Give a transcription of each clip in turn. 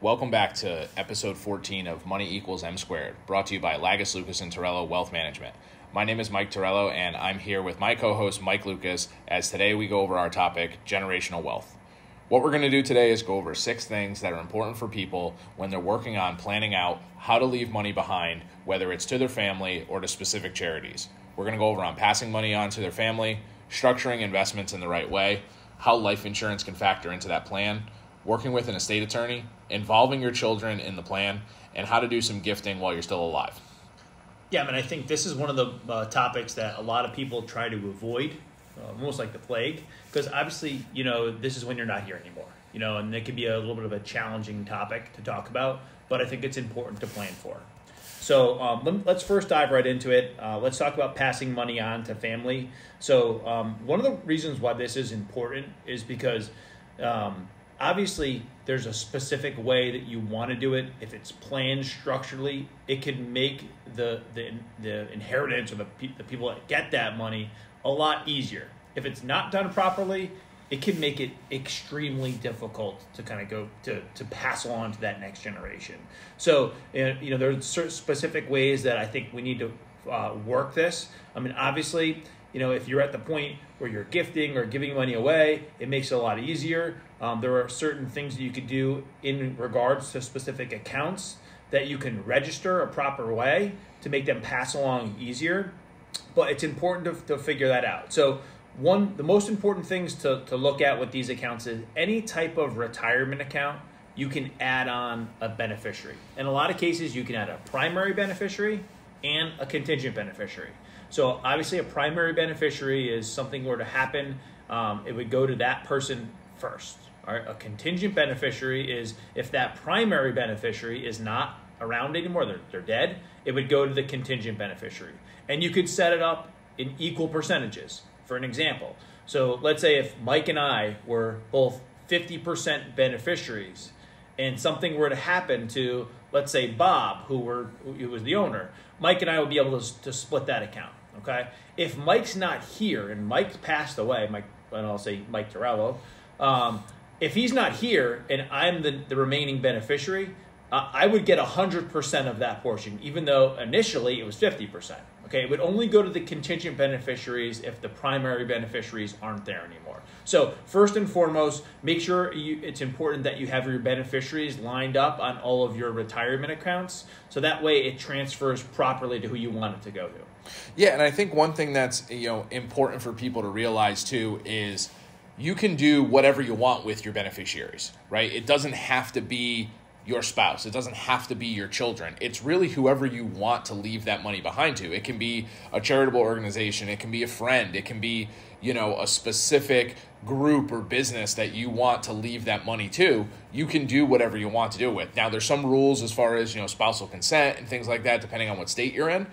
Welcome back to episode 14 of Money Equals M Squared, brought to you by Lagus, Lucas, and Torello Wealth Management. My name is Mike Torello, and I'm here with my co-host Mike Lucas, as today we go over our topic, generational wealth. What we're going to do today is go over 6 things that are important for people when they're working on planning out how to leave money behind, whether it's to their family or to specific charities. We're going to go over on passing money on to their family, structuring investments in the right way, how life insurance can factor into that plan, working with an estate attorney, involving your children in the plan, and how to do some gifting while you're still alive. Yeah, I mean, I think this is one of the topics that a lot of people try to avoid, almost like the plague, because obviously, this is when you're not here anymore, and it can be a little bit of a challenging topic to talk about, but I think it's important to plan for. So let's first dive right into it. Let's talk about passing money on to family. So one of the reasons why this is important is because obviously there's a specific way that you want to do it. If it's planned structurally, it can make the inheritance or the people that get that money a lot easier. If it's not done properly, it can make it extremely difficult to kind of go to pass on to that next generation. So, there's certain specific ways that I think we need to work this. I mean, obviously, if you're at the point where you're gifting or giving money away, it makes it a lot easier. There are certain things that you could do in regards to specific accounts that you can register a proper way to make them pass along easier. But it's important to figure that out. So the most important things to look at with these accounts is any type of retirement account, you can add on a beneficiary. In a lot of cases, you can add a primary beneficiary and a contingent beneficiary. So obviously a primary beneficiary is something were to happen, it would go to that person first. All right? A contingent beneficiary is if that primary beneficiary is not around anymore, they're dead, it would go to the contingent beneficiary. And you could set it up in equal percentages. For an example, so let's say if Mike and I were both 50% beneficiaries and something were to happen to, let's say, Bob, who was the owner, Mike and I would be able to split that account, okay? If Mike's not here and Mike passed away, and I'll say Mike Torello, if he's not here and I'm the remaining beneficiary, I would get 100% of that portion, even though initially it was 50%. Okay, it would only go to the contingent beneficiaries if the primary beneficiaries aren't there anymore. So first and foremost, make sure it's important that you have your beneficiaries lined up on all of your retirement accounts, so that way it transfers properly to who you want it to go to. Yeah, and I think one thing that's important for people to realize too is you can do whatever you want with your beneficiaries, right? It doesn't have to be your spouse. It doesn't have to be your children. It's really whoever you want to leave that money behind to. It can be a charitable organization. It can be a friend. It can be, a specific group or business that you want to leave that money to. You can do whatever you want to do it with. Now, there's some rules as far as, spousal consent and things like that, depending on what state you're in.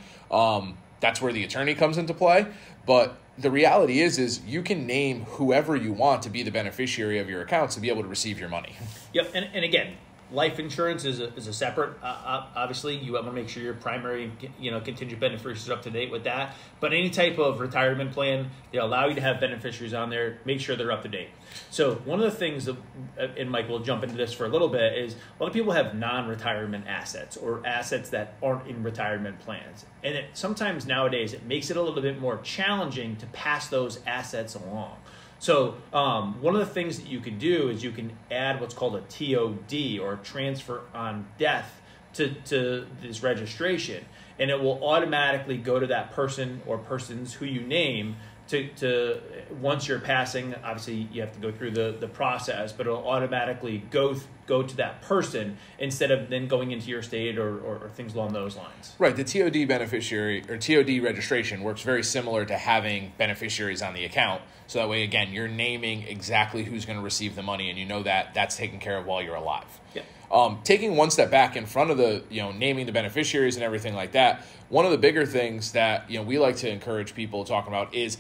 That's where the attorney comes into play. But the reality is you can name whoever you want to be the beneficiary of your accounts to be able to receive your money. Yep, and again, life insurance is a separate, obviously, you want to make sure your primary, contingent beneficiaries are up to date with that. But any type of retirement plan, they allow you to have beneficiaries on there, make sure they're up to date. So one of the things, and Mike will jump into this for a little bit, is a lot of people have non-retirement assets or assets that aren't in retirement plans. And sometimes nowadays it makes it a little bit more challenging to pass those assets along. So one of the things that you can do is you can add what's called a TOD, or transfer on death, to this registration, and it will automatically go to that person or persons who you name to once you're passing. Obviously you have to go through the process, but it'll automatically go to that person instead of then going into your estate or things along those lines. Right. The TOD beneficiary or TOD registration works very similar to having beneficiaries on the account. So that way, again, you're naming exactly who's going to receive the money, and that's taken care of while you're alive. Yeah. Taking one step back in front of the, naming the beneficiaries and everything like that, one of the bigger things that, we like to encourage people talking about is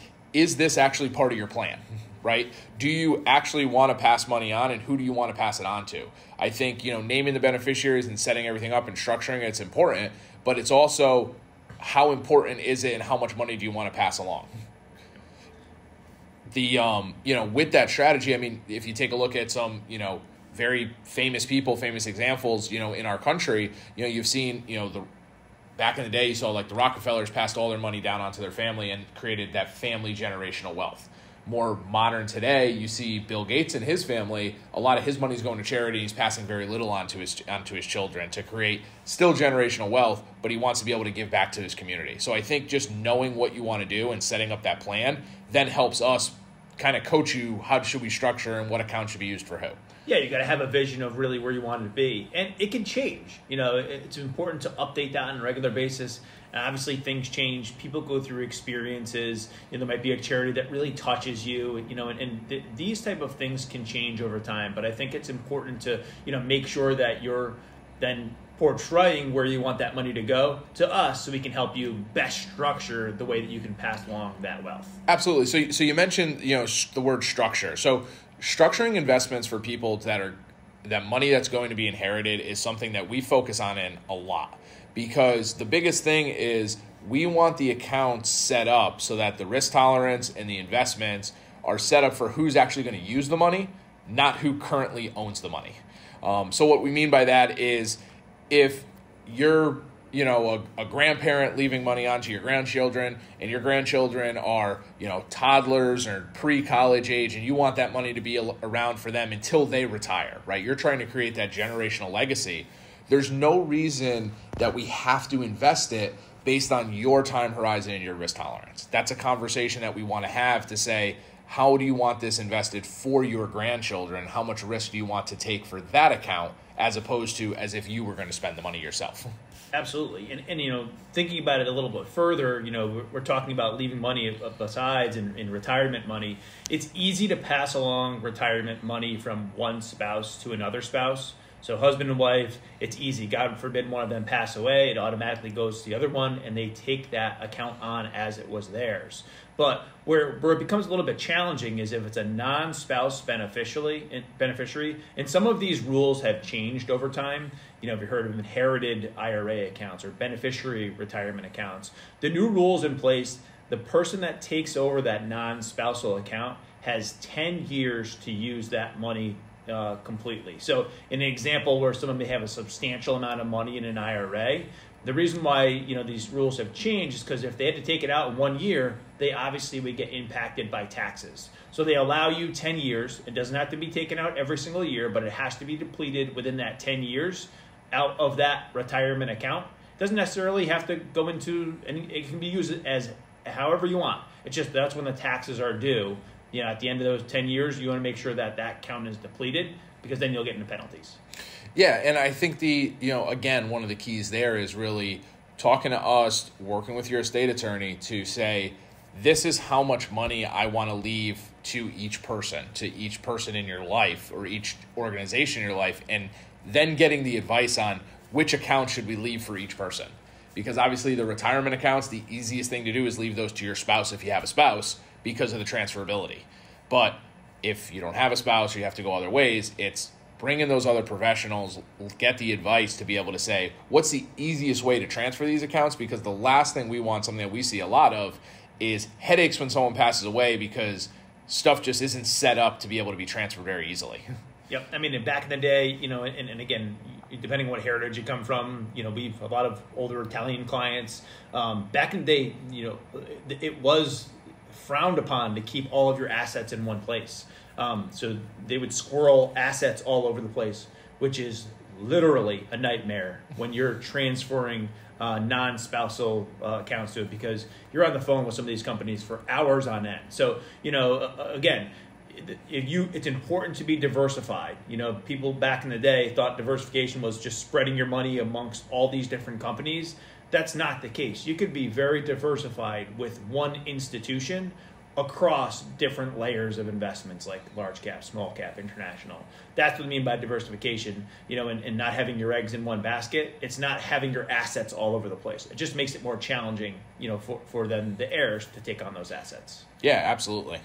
this actually part of your plan, right? Do you actually want to pass money on, and who do you want to pass it on to? I think, naming the beneficiaries and setting everything up and structuring it's important, but it's also how important is it and how much money do you want to pass along? With that strategy, I mean, if you take a look at some, very famous people, famous examples, in our country. You've seen, back in the day, you saw like the Rockefellers passed all their money down onto their family and created that family generational wealth. More modern today, you see Bill Gates and his family, a lot of his money is going to charity. He's passing very little onto his children to create still generational wealth, but he wants to be able to give back to his community. So I think just knowing what you want to do and setting up that plan then helps us kind of coach you, how should we structure and what account should be used for who. Yeah, you got to have a vision of really where you want it to be. And it can change. It's important to update that on a regular basis. And obviously, things change. People go through experiences. There might be a charity that really touches you, and these type of things can change over time. But I think it's important to, make sure that you're then portraying where you want that money to go to us so we can help you best structure the way that you can pass along that wealth. Absolutely. So you mentioned, the word structure. So structuring investments for people that money that's going to be inherited is something that we focus on in a lot, because the biggest thing is we want the accounts set up so that the risk tolerance and the investments are set up for who's actually going to use the money, not who currently owns the money. So what we mean by that is if you're a grandparent leaving money onto your grandchildren, and your grandchildren are, toddlers or pre-college age, and you want that money to be around for them until they retire, right? You're trying to create that generational legacy. There's no reason that we have to invest it based on your time horizon and your risk tolerance. That's a conversation that we want to have to say, how do you want this invested for your grandchildren? How much risk do you want to take for that account, as opposed to as if you were going to spend the money yourself? Absolutely. And thinking about it a little bit further, we're talking about leaving money besides in retirement money. It's easy to pass along retirement money from one spouse to another spouse. So husband and wife, it's easy. God forbid one of them pass away, it automatically goes to the other one, and they take that account on as it was theirs. But where it becomes a little bit challenging is if it's a non-spouse beneficiary, and some of these rules have changed over time. If you heard of inherited IRA accounts or beneficiary retirement accounts, the new rules in place, the person that takes over that non-spousal account has 10 years to use that money completely. So in an example where someone may have a substantial amount of money in an IRA, the reason why these rules have changed is because if they had to take it out in 1 year, they obviously would get impacted by taxes. So they allow you 10 years. It doesn't have to be taken out every single year, but it has to be depleted within that 10 years out of that retirement account. It doesn't necessarily have to go into, and it can be used as however you want. It's just that's when the taxes are due. At the end of those 10 years, you want to make sure that account is depleted, because then you'll get into penalties. Yeah, and I think again, one of the keys there is really talking to us, working with your estate attorney to say, this is how much money I want to leave to each person in your life or each organization in your life, and then getting the advice on which account should we leave for each person. Because obviously the retirement accounts, the easiest thing to do is leave those to your spouse if you have a spouse, because of the transferability. But if you don't have a spouse or you have to go other ways, it's bring in those other professionals, get the advice to be able to say, what's the easiest way to transfer these accounts? Because the last thing we want, something that we see a lot of, is headaches when someone passes away because stuff just isn't set up to be able to be transferred very easily. Yep. I mean, back in the day, and again, depending on what heritage you come from, we've a lot of older Italian clients. Back in the day, it was frowned upon to keep all of your assets in one place. So they would squirrel assets all over the place, which is literally a nightmare when you're transferring non-spousal accounts to it, because you're on the phone with some of these companies for hours on end. So, again, it's important to be diversified. People back in the day thought diversification was just spreading your money amongst all these different companies. That's not the case. You could be very diversified with one institution across different layers of investments, like large cap, small cap, international. That's what I mean by diversification, and not having your eggs in one basket. It's not having your assets all over the place. It just makes it more challenging, for them, the heirs, to take on those assets. Yeah, absolutely.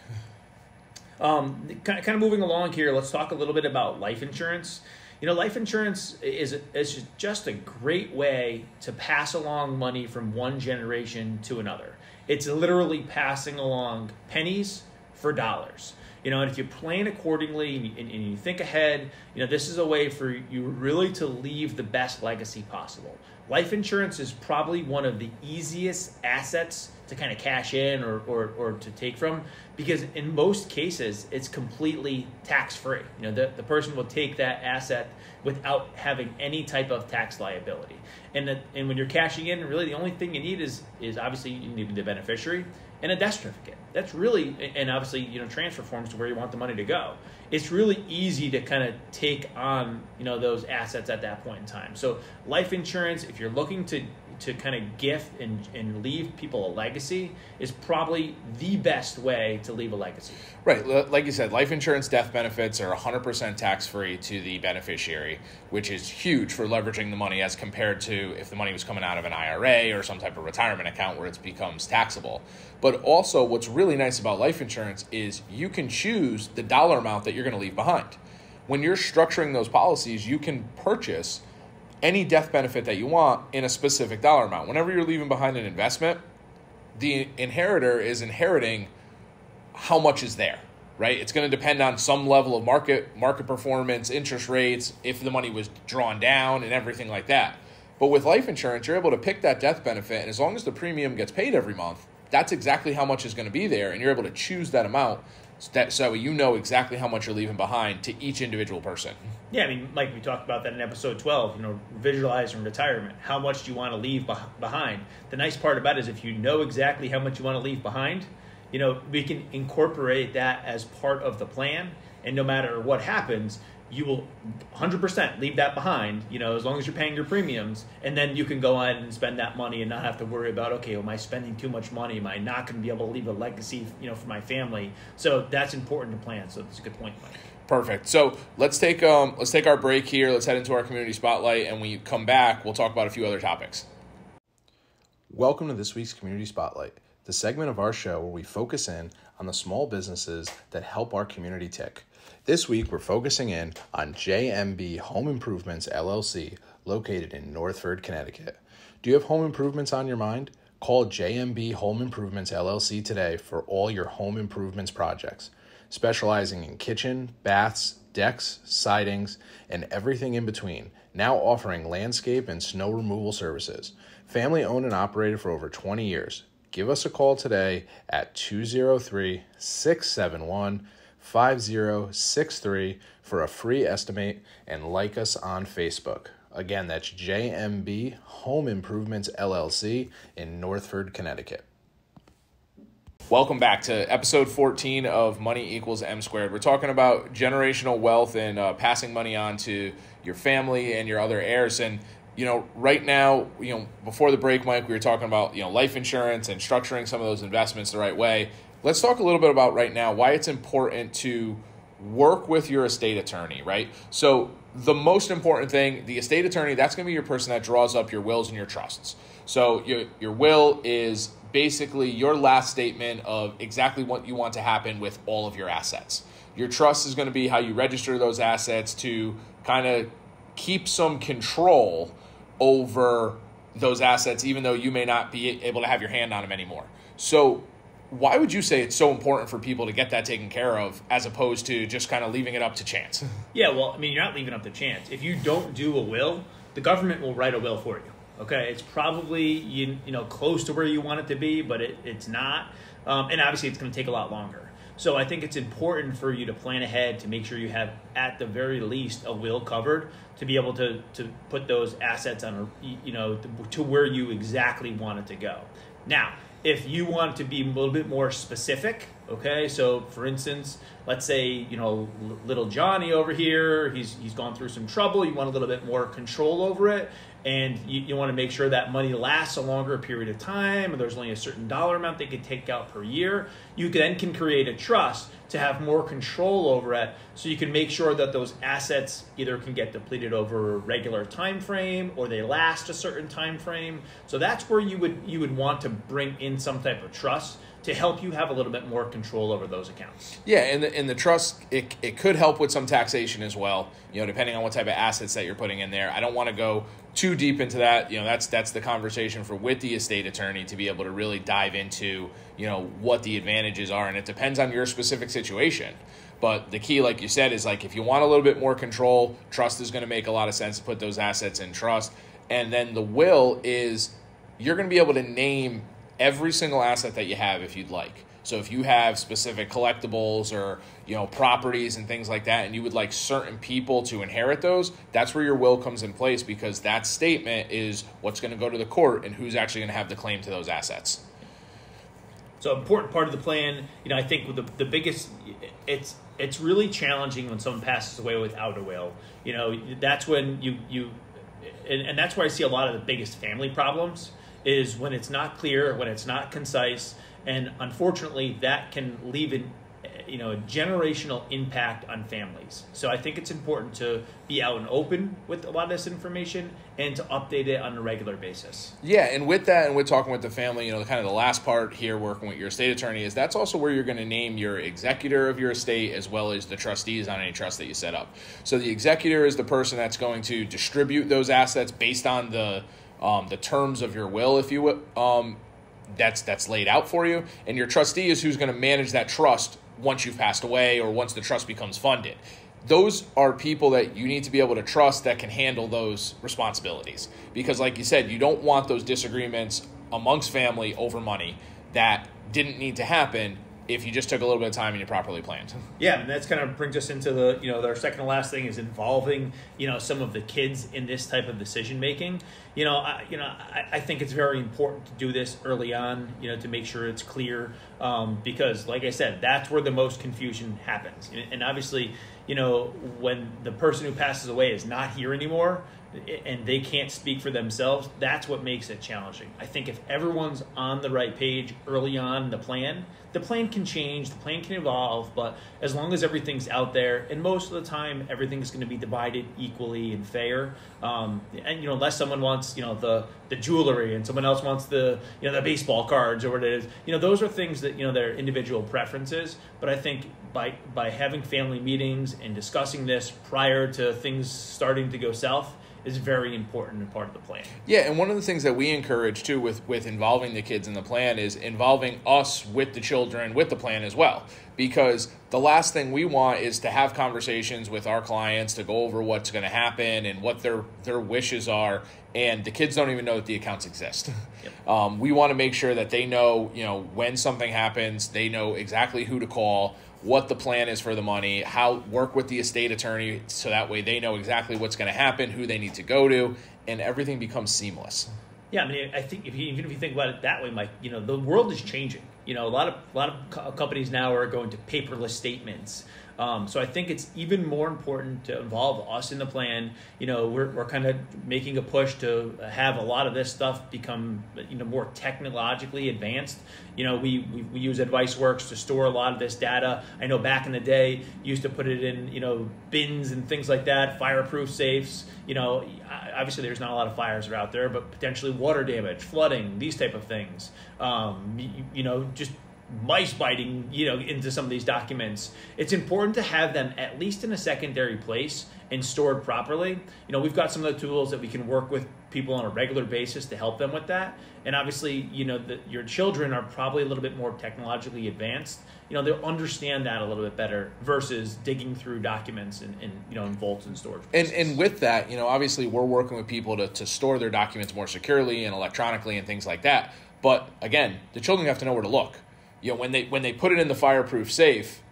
Kind of moving along here, let's talk a little bit about life insurance. Life insurance is just a great way to pass along money from one generation to another. It's literally passing along pennies for dollars. And if you plan accordingly and you think ahead, this is a way for you really to leave the best legacy possible. Life insurance is probably one of the easiest assets to kind of cash in or to take from, because in most cases, it's completely tax-free. The person will take that asset without having any type of tax liability. And when you're cashing in, really the only thing you need is obviously you need the beneficiary and a death certificate. That's really, and obviously, transfer forms to where you want the money to go. It's really easy to kind of take on, those assets at that point in time. So life insurance, if you're looking to kind of gift and leave people a legacy, is probably the best way to leave a legacy. Right. Like you said, life insurance death benefits are 100% tax-free to the beneficiary, which is huge for leveraging the money as compared to if the money was coming out of an IRA or some type of retirement account where it becomes taxable. But also what's really nice about life insurance is you can choose the dollar amount that you're going to leave behind. When you're structuring those policies, you can purchase any death benefit that you want in a specific dollar amount. Whenever you're leaving behind an investment, the inheritor is inheriting how much is there, right? It's going to depend on some level of market performance, interest rates, if the money was drawn down and everything like that. But with life insurance, you're able to pick that death benefit, and as long as the premium gets paid every month, that's exactly how much is going to be there, and you're able to choose that amount so you know exactly how much you're leaving behind to each individual person. Yeah, I mean, Mike, we talked about that in episode 12, visualizing retirement. How much do you want to leave behind? The nice part about it is if you know exactly how much you want to leave behind, we can incorporate that as part of the plan. And no matter what happens, you will 100% leave that behind, as long as you're paying your premiums. And then you can go on and spend that money and not have to worry about, okay, am I spending too much money? Am I not going to be able to leave a legacy, for my family? So that's important to plan. So that's a good point, Mike. Perfect. So let's take our break here. Let's head into our community spotlight, and when you come back, we'll talk about a few other topics. Welcome to this week's community spotlight, the segment of our show where we focus in on the small businesses that help our community tick. This week, we're focusing in on JMB Home Improvements, LLC, located in Northford, Connecticut. Do you have home improvements on your mind? Call JMB Home Improvements, LLC today for all your home improvements projects. Specializing in kitchen, baths, decks, sidings, and everything in between, now offering landscape and snow removal services. Family owned and operated for over 20 years. Give us a call today at 203-671-5063 for a free estimate, and like us on Facebook. Again, that's JMB Home Improvements LLC in Northford, Connecticut. Welcome back to episode 14 of Money Equals M Squared. We're talking about generational wealth and passing money on to your family and your other heirs. And, right now, before the break, Mike, we were talking about, life insurance and structuring some of those investments the right way. Let's talk a little bit about right now why it's important to work with your estate attorney, right? So the most important thing, the estate attorney, that's going to be your person that draws up your wills and your trusts. So your will is basically your last statement of exactly what you want to happen with all of your assets. Your trust is going to be how you register those assets to kind of keep some control over those assets, even though you may not be able to have your hand on them anymore. So why would you say it's so important for people to get that taken care of as opposed to just kind of leaving it up to chance? Yeah, well, I mean, you're not leaving it up to chance. If you don't do a will, the government will write a will for you. Okay, it's probably close to where you want it to be, but it's not. And obviously, it's going to take a lot longer. So I think it's important for you to plan ahead to make sure you have, at the very least, a will covered to be able to put those assets on, to where you exactly want it to go. Now, if you want to be a little bit more specific, okay, so for instance, let's say, little Johnny over here, he's gone through some trouble, you want a little bit more control over it, and you want to make sure that money lasts a longer period of time, and there's only a certain dollar amount they can take out per year, you then can create a trust to have more control over it, so you can make sure that those assets either can get depleted over a regular time frame or they last a certain time frame. So that's where you would want to bring in some type of trust to help you have a little bit more control over those accounts. Yeah, and the trust, it could help with some taxation as well, depending on what type of assets that you're putting in there. I don't want to go too deep into that. That's the conversation for with the estate attorney to be able to really dive into, what the advantages are. And it depends on your specific situation. But the key, like you said, is like if you want a little bit more control, trust is going to make a lot of sense to put those assets in trust. And then the will is you're going to be able to name every single asset that you have if you'd like. So if you have specific collectibles or, properties and things like that, and you would like certain people to inherit those, that's where your will comes in place, because that statement is what's going to go to the court and who's actually going to have the claim to those assets. So important part of the plan, I think with the biggest, it's really challenging when someone passes away without a will. That's when and that's where I see a lot of the biggest family problems is when it's not clear, when it's not concise, and unfortunately that can leave a generational impact on families. So I think it's important to be out and open with a lot of this information and to update it on a regular basis. Yeah, and with that, and with talking with the family, kind of the last part here, working with your estate attorney, is that's also where you're going to name your executor of your estate as well as the trustees on any trust that you set up. So the executor is the person that's going to distribute those assets based on the terms of your will, if you will. That's laid out for you, and your trustee is who's going to manage that trust once you've passed away or once the trust becomes funded. Those are people that you need to be able to trust that can handle those responsibilities, because like you said, you don't want those disagreements amongst family over money that didn't need to happen if you just took a little bit of time and you properly planned. Yeah, and that's kind of brings us into the, our second to last thing is involving, some of the kids in this type of decision making. I think it's very important to do this early on, to make sure it's clear, because like I said, that's where the most confusion happens. And obviously, when the person who passes away is not here anymore and they can't speak for themselves, that's what makes it challenging. I think if everyone's on the right page early on in the plan can change, the plan can evolve, but as long as everything's out there, and most of the time everything's going to be divided equally and fair, and unless someone wants the jewelry and someone else wants the the baseball cards or what it is, those are things that their individual preferences. But I think by having family meetings and discussing this prior to things starting to go south is very important and part of the plan. Yeah, and one of the things that we encourage too with involving the kids in the plan is involving us with the children with the plan as well. Because the last thing we want is to have conversations with our clients to go over what's going to happen and what their wishes are, and the kids don't even know that the accounts exist. Yep. We want to make sure that they know, when something happens, they know exactly who to call, what the plan is for the money, how work with the estate attorney so that way they know exactly what's going to happen, who they need to go to, and everything becomes seamless. Yeah, I mean, I think even if you think about it that way, Mike, the world is changing. A lot of companies now are going to paperless statements. So I think it's even more important to involve us in the plan. We're kind of making a push to have a lot of this stuff become more technologically advanced. We use AdviceWorks to store a lot of this data. I know back in the day, used to put it in bins and things like that, fireproof safes. Obviously there's not a lot of fires out there, but potentially water damage, flooding, these type of things. Just mice biting, into some of these documents. It's important to have them at least in a secondary place and stored properly. We've got some of the tools that we can work with people on a regular basis to help them with that. And obviously, your children are probably a little bit more technologically advanced. They'll understand that a little bit better versus digging through documents in vaults and storage places. And with that, obviously we're working with people to store their documents more securely and electronically and things like that. But again, the children have to know where to look. When they put it in the fireproof safe,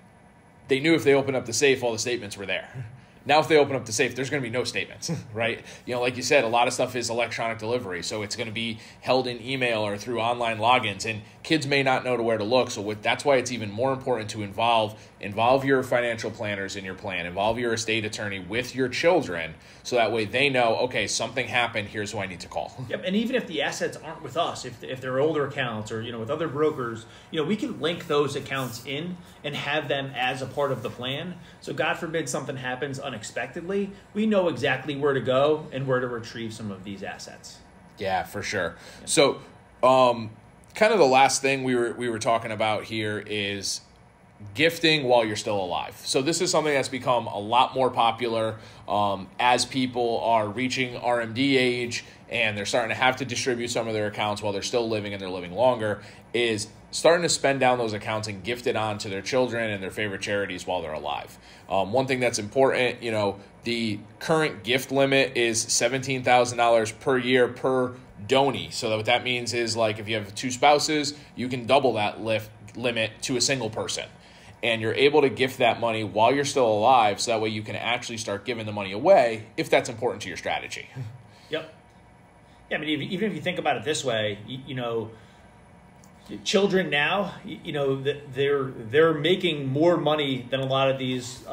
they knew if they opened up the safe, all the statements were there. Now, if they open up the safe, there's going to be no statements, right? Like you said, a lot of stuff is electronic delivery, so it's going to be held in email or through online logins, and kids may not know where to look. So that's why it's even more important to involve your financial planners in your plan, involve your estate attorney with your children, so that way they know, okay, something happened, here's who I need to call. Yep, and even if the assets aren't with us, if they're older accounts or with other brokers, we can link those accounts in and have them as a part of the plan. So God forbid something happens unexpectedly, we know exactly where to go and where to retrieve some of these assets. Yeah, for sure. Yep. So, kind of the last thing we were talking about here is gifting while you're still alive. So this is something that's become a lot more popular as people are reaching RMD age and they're starting to have to distribute some of their accounts while they're still living and they're living longer, is starting to spend down those accounts and gift it on to their children and their favorite charities while they're alive. One thing that's important, the current gift limit is $17,000 per year per donee. So what that means is, like, if you have 2 spouses, you can double that limit to a single person. And you're able to gift that money while you're still alive, so that way you can actually start giving the money away if that's important to your strategy. Yep. Yeah, I mean, even if you think about it this way, children now, they're making more money than a lot of these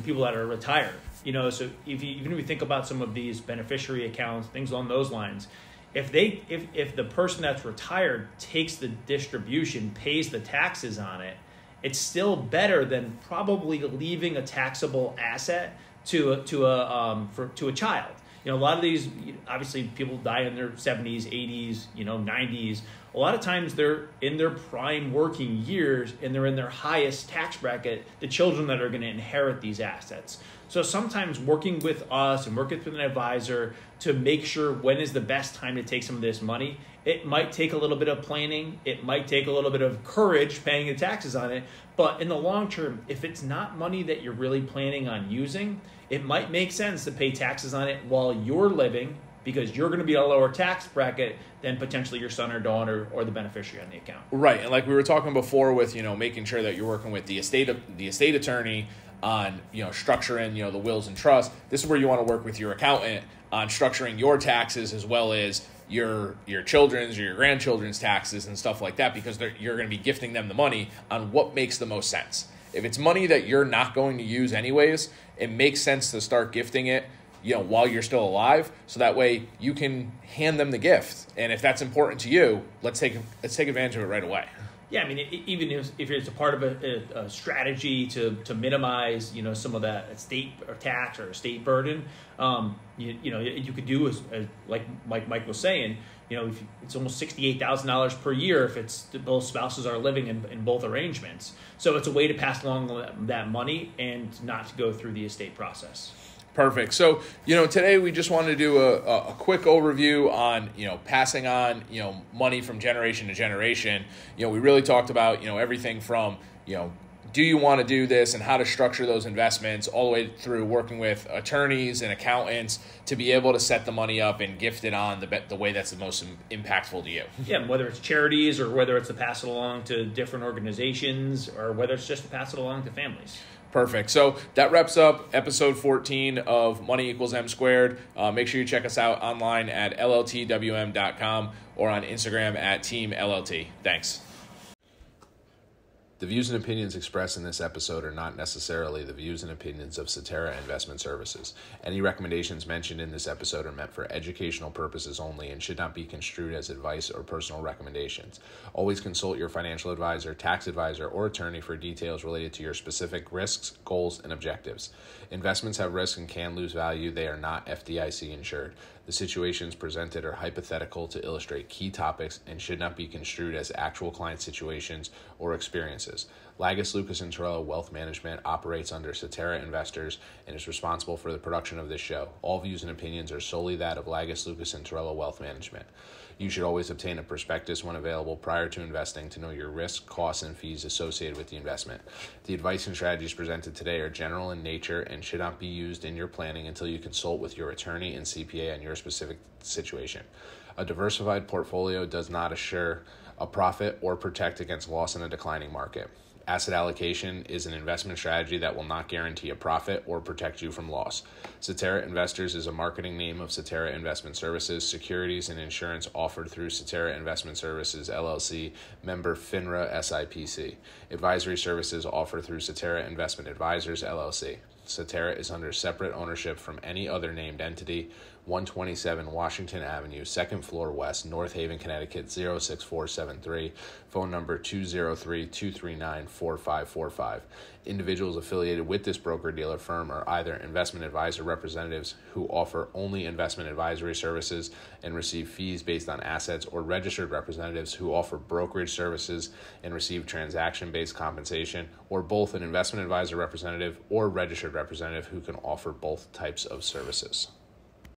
people that are retired. So even if you think about some of these beneficiary accounts, things along those lines, if the person that's retired takes the distribution, pays the taxes on it, it's still better than probably leaving a taxable asset to a child. A lot of these, obviously, people die in their 70s, 80s, 90s. A lot of times they're in their prime working years and they're in their highest tax bracket, the children that are going to inherit these assets. So sometimes working with us and working with an advisor to make sure when is the best time to take some of this money, it might take a little bit of planning. It might take a little bit of courage paying the taxes on it. But in the long term, if it's not money that you're really planning on using, it might make sense to pay taxes on it while you're living, because you're going to be a lower tax bracket than potentially your son or daughter or the beneficiary on the account. Right, and like we were talking before with, making sure that you're working with the estate attorney on, structuring, the wills and trusts. This is where you want to work with your accountant on structuring your taxes as well as your children's or your grandchildren's taxes and stuff like that, because you're going to be gifting them the money on what makes the most sense. If it's money that you're not going to use anyways, it makes sense to start gifting it, while you're still alive, so that way you can hand them the gift. And if that's important to you, let's take advantage of it right away. Yeah, I mean, even if it's a part of a strategy to minimize, some of that estate or tax or estate burden, you could do as like Mike was saying, if it's almost $68,000 per year if it's both spouses are living in both arrangements. So it's a way to pass along that money and not to go through the estate process. Perfect. So, today we just wanted to do a quick overview on, passing on, money from generation to generation. We really talked about, everything from, do you want to do this and how to structure those investments, all the way through working with attorneys and accountants to be able to set the money up and gift it on the way that's the most impactful to you. Yeah, whether it's charities or whether it's to pass it along to different organizations or whether it's just to pass it along to families. Perfect. So that wraps up episode 14 of Money Equals M Squared. Make sure you check us out online at lltwm.com or on Instagram at Team LLT. Thanks. The views and opinions expressed in this episode are not necessarily the views and opinions of Cetera Investment Services. Any recommendations mentioned in this episode are meant for educational purposes only and should not be construed as advice or personal recommendations. Always consult your financial advisor, tax advisor, or attorney for details related to your specific risks, goals, and objectives. Investments have risk and can lose value. They are not FDIC insured. The situations presented are hypothetical to illustrate key topics and should not be construed as actual client situations or experiences. Lagos, Lucas & Torello Wealth Management operates under Cetera Investors and is responsible for the production of this show. All views and opinions are solely that of Lagos, Lucas & Torello Wealth Management. You should always obtain a prospectus when available prior to investing to know your risks, costs, and fees associated with the investment. The advice and strategies presented today are general in nature and should not be used in your planning until you consult with your attorney and CPA on your specific situation. A diversified portfolio does not assure a profit or protect against loss in a declining market. Asset allocation is an investment strategy that will not guarantee a profit or protect you from loss. Cetera Investors is a marketing name of Cetera Investment Services. Securities and insurance offered through Cetera Investment Services, LLC, member FINRA SIPC. Advisory services offered through Cetera Investment Advisors, LLC. Cetera is under separate ownership from any other named entity. 127 Washington Avenue, 2nd floor west, North Haven, Connecticut 06473. Phone number 203-239-4545. Individuals affiliated with this broker-dealer firm are either investment advisor representatives who offer only investment advisory services and receive fees based on assets, or registered representatives who offer brokerage services and receive transaction-based compensation, or both an investment advisor representative or registered representative who can offer both types of services.